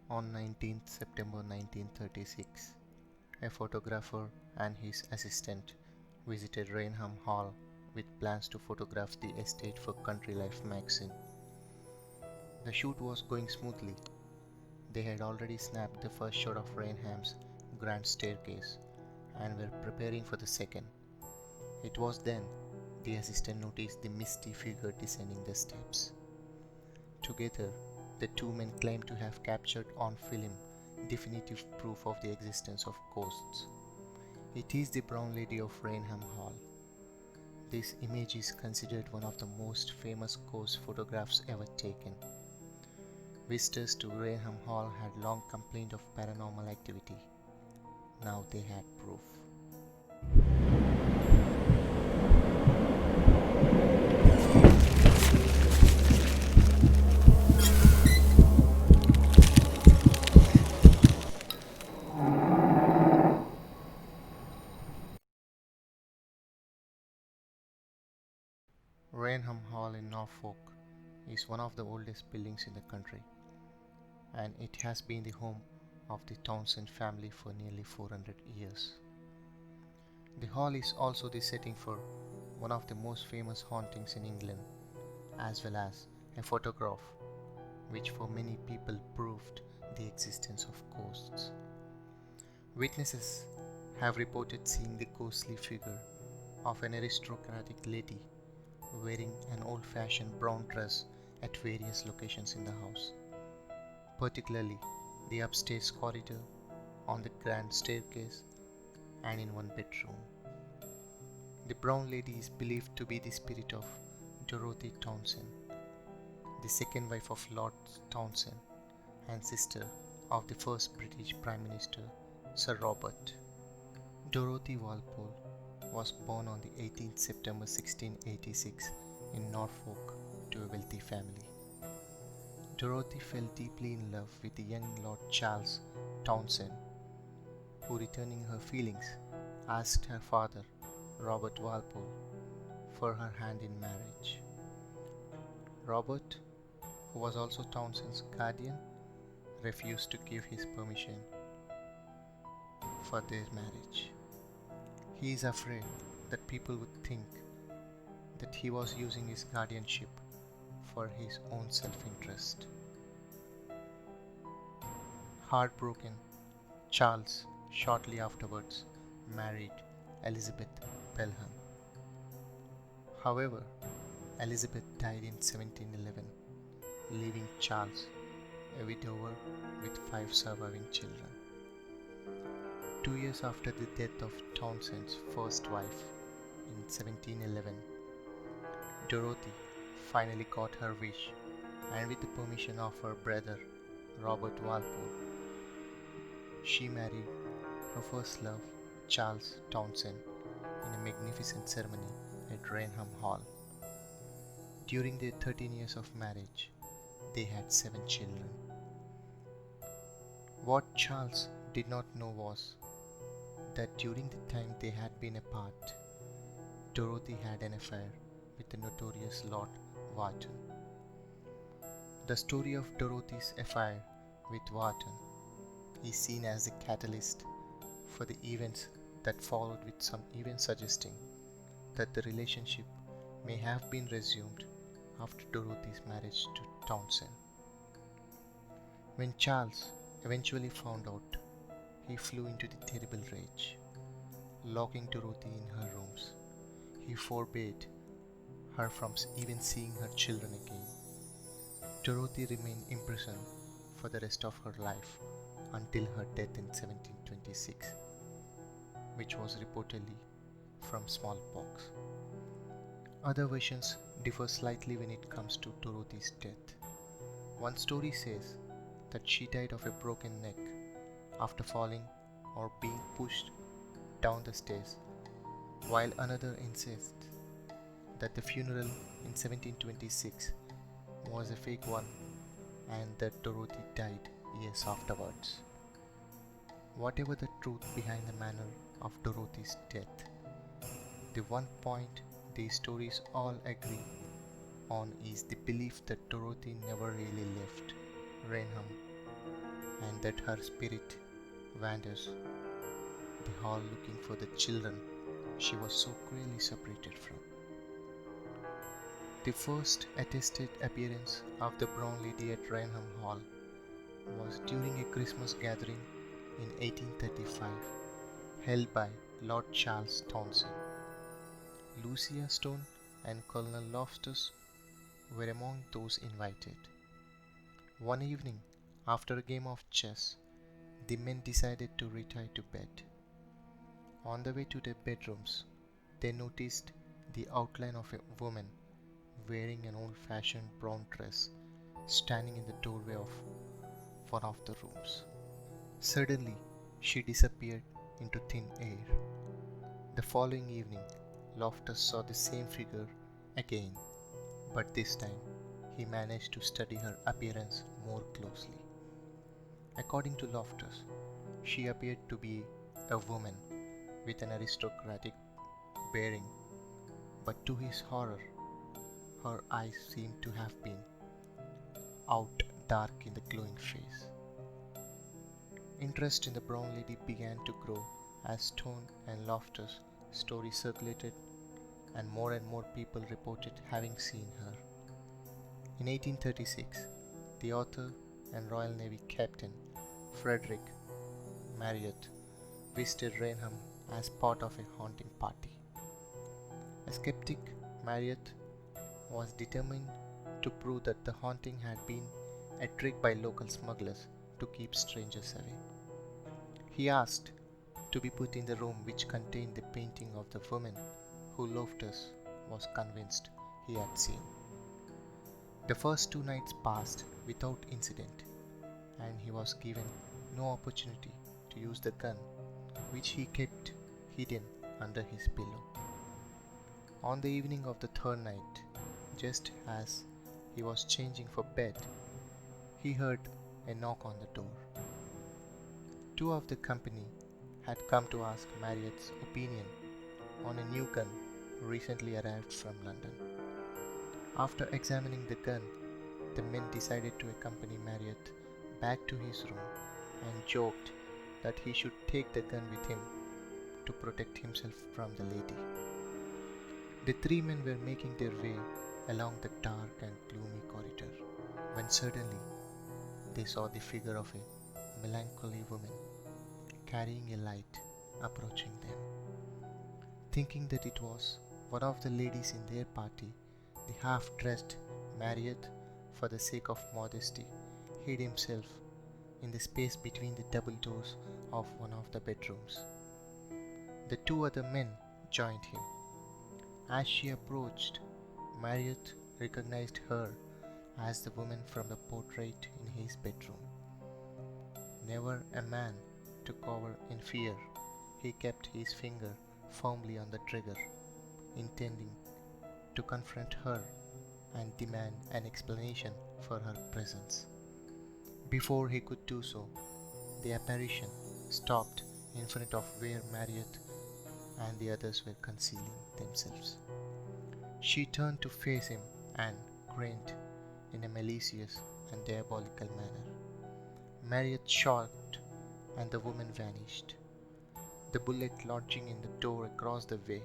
On 19th September 1936, a photographer and his assistant visited Raynham Hall with plans to photograph the estate for Country Life magazine. The shoot was going smoothly. They had already snapped the first shot of Raynham's grand staircase and were preparing for the second. It was then the assistant noticed the misty figure descending the steps. Together, the two men claimed to have captured on film definitive proof of the existence of ghosts. It is the Brown Lady of Raynham Hall. This image is considered one of the most famous ghost photographs ever taken. Visitors to Raynham Hall had long complained of paranormal activity. Now they had proof. Raynham Hall in Norfolk is one of the oldest buildings in the country, and it has been the home of the Townshend family for nearly 400 years. The hall is also the setting for one of the most famous hauntings in England, as well as a photograph which for many people proved the existence of ghosts. Witnesses have reported seeing the ghostly figure of an aristocratic lady wearing an old-fashioned brown dress at various locations in the house, particularly the upstairs corridor, on the grand staircase, and in one bedroom. The brown lady is believed to be the spirit of Dorothy Townshend, the second wife of Lord Townshend and sister of the first British Prime Minister Sir Robert. Dorothy Walpole was born on the 18th September 1686 in Norfolk to a wealthy family. Dorothy fell deeply in love with the young Lord Charles Townshend, who, returning her feelings, asked her father, Robert Walpole, for her hand in marriage. Robert, who was also Townshend's guardian, refused to give his permission for their marriage. He is afraid that people would think that he was using his guardianship for his own self-interest. Heartbroken, Charles shortly afterwards married Elizabeth Pelham. However, Elizabeth died in 1711, leaving Charles a widower with 5 surviving children. 2 years after the death of Townshend's first wife in 1711, Dorothy finally got her wish, and with the permission of her brother Robert Walpole, she married her first love, Charles Townshend, in a magnificent ceremony at Raynham Hall. During their 13 years of marriage, they had 7 children. What Charles did not know was that during the time they had been apart, Dorothy had an affair with the notorious Lord Houghton. The story of Dorothy's affair with Houghton is seen as the catalyst for the events that followed, with some even suggesting that the relationship may have been resumed after Dorothy's marriage to Townshend. When Charles eventually found out, he flew into the terrible rage. Locking Dorothy in her rooms, he forbade her from even seeing her children again. Dorothy remained imprisoned for the rest of her life until her death in 1726, which was reportedly from smallpox. Other versions differ slightly when it comes to Dorothy's death. One story says that she died of a broken neck after falling or being pushed down the stairs, while another insists that the funeral in 1726 was a fake one and that Dorothy died years afterwards. Whatever the truth behind the manner of Dorothy's death, the one point these stories all agree on is the belief that Dorothy never really left Raynham and that her spirit wanders the hall looking for the children she was so cruelly separated from. The first attested appearance of the brown lady at Raynham Hall was during a Christmas gathering in 1835 held by Lord Charles Townshend. Lucia Stone and Colonel Loftus were among those invited. One evening, after a game of chess, the men decided to retire to bed. On the way to their bedrooms, they noticed the outline of a woman wearing an old-fashioned brown dress standing in the doorway of one of the rooms. Suddenly, she disappeared into thin air. The following evening, Loftus saw the same figure again, but this time he managed to study her appearance more closely. According to Loftus, she appeared to be a woman with an aristocratic bearing, but to his horror, her eyes seemed to have been out dark in the glowing face. Interest in the brown lady began to grow as Stone and Loftus' story circulated and more people reported having seen her. In 1836, the author and Royal Navy Captain Frederick Marriott visited Raynham as part of a haunting party. A skeptic, Marriott was determined to prove that the haunting had been a trick by local smugglers to keep strangers away. He asked to be put in the room which contained the painting of the woman who Loftus was convinced he had seen. The first 2 nights passed without incident, and he was given no opportunity to use the gun which he kept hidden under his pillow. On the evening of the 3rd night, just as he was changing for bed, he heard a knock on the door. 2 of the company had come to ask Marriott's opinion on a new gun recently arrived from London. After examining the gun, the men decided to accompany Marriott back to his room and joked that he should take the gun with him to protect himself from the lady. The 3 men were making their way along the dark and gloomy corridor when suddenly they saw the figure of a melancholy woman carrying a light approaching them. Thinking that it was one of the ladies in their party, the half-dressed Marriott, for the sake of modesty, hid himself in the space between the double doors of one of the bedrooms. The 2 other men joined him. As she approached, Marriott recognized her as the woman from the portrait in his bedroom. Never a man to cower in fear, he kept his finger firmly on the trigger, intending to confront her and demand an explanation for her presence. Before he could do so, the apparition stopped in front of where Marriott and the others were concealing themselves. She turned to face him and grinned in a malicious and diabolical manner. Marriott shot and the woman vanished, the bullet lodging in the door across the way.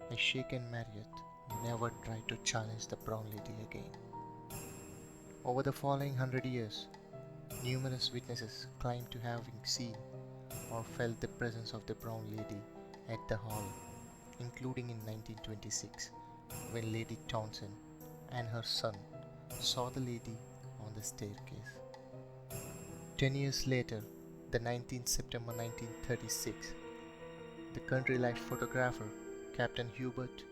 A shaken Marriott never tried to challenge the brown lady again. Over the following 100 years, numerous witnesses claimed to having seen or felt the presence of the brown lady at the hall, including in 1926 when Lady Townshend and her son saw the lady on the staircase. 10 years later, the 19th September 1936, the country life photographer Captain Hubert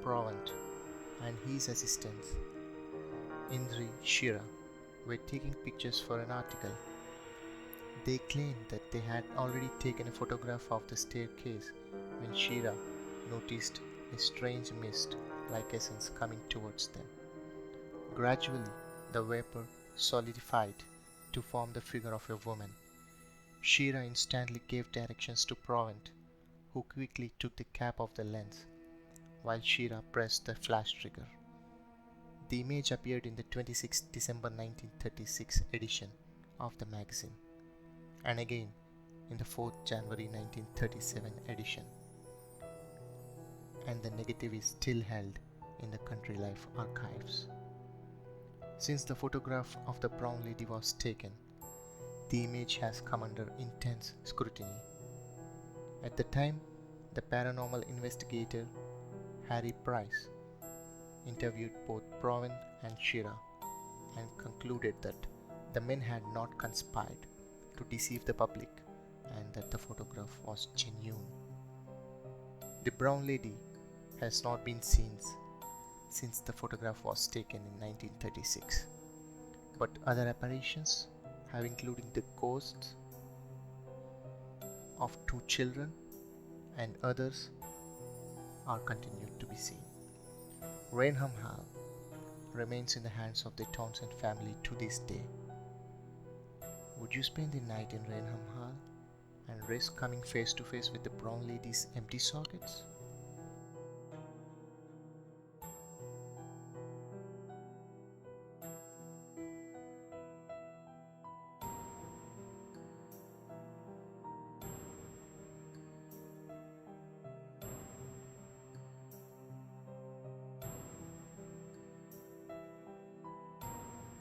Provant and his assistants Indri Shira were taking pictures for an article. They claimed that they had already taken a photograph of the staircase when Shira noticed a strange mist-like essence coming towards them. Gradually, the vapor solidified to form the figure of a woman. Shira instantly gave directions to Provant, who quickly took the cap of the lens, while Shira pressed the flash trigger. The image appeared in the 26 December 1936 edition of the magazine, and again in the 4th January 1937 edition, and the negative is still held in the Country Life archives. Since the photograph of the brown lady was taken, the image has come under intense scrutiny. At the time, the paranormal investigator Harry Price interviewed both Proven and Shira and concluded that the men had not conspired to deceive the public and that the photograph was genuine. The brown lady has not been seen since the photograph was taken in 1936, but other apparitions have including the ghosts of 2 children and others are continued to be seen. Raynham Hall remains in the hands of the Townshend family to this day. Would you spend the night in Raynham Hall and risk coming face to face with the brown lady's empty sockets?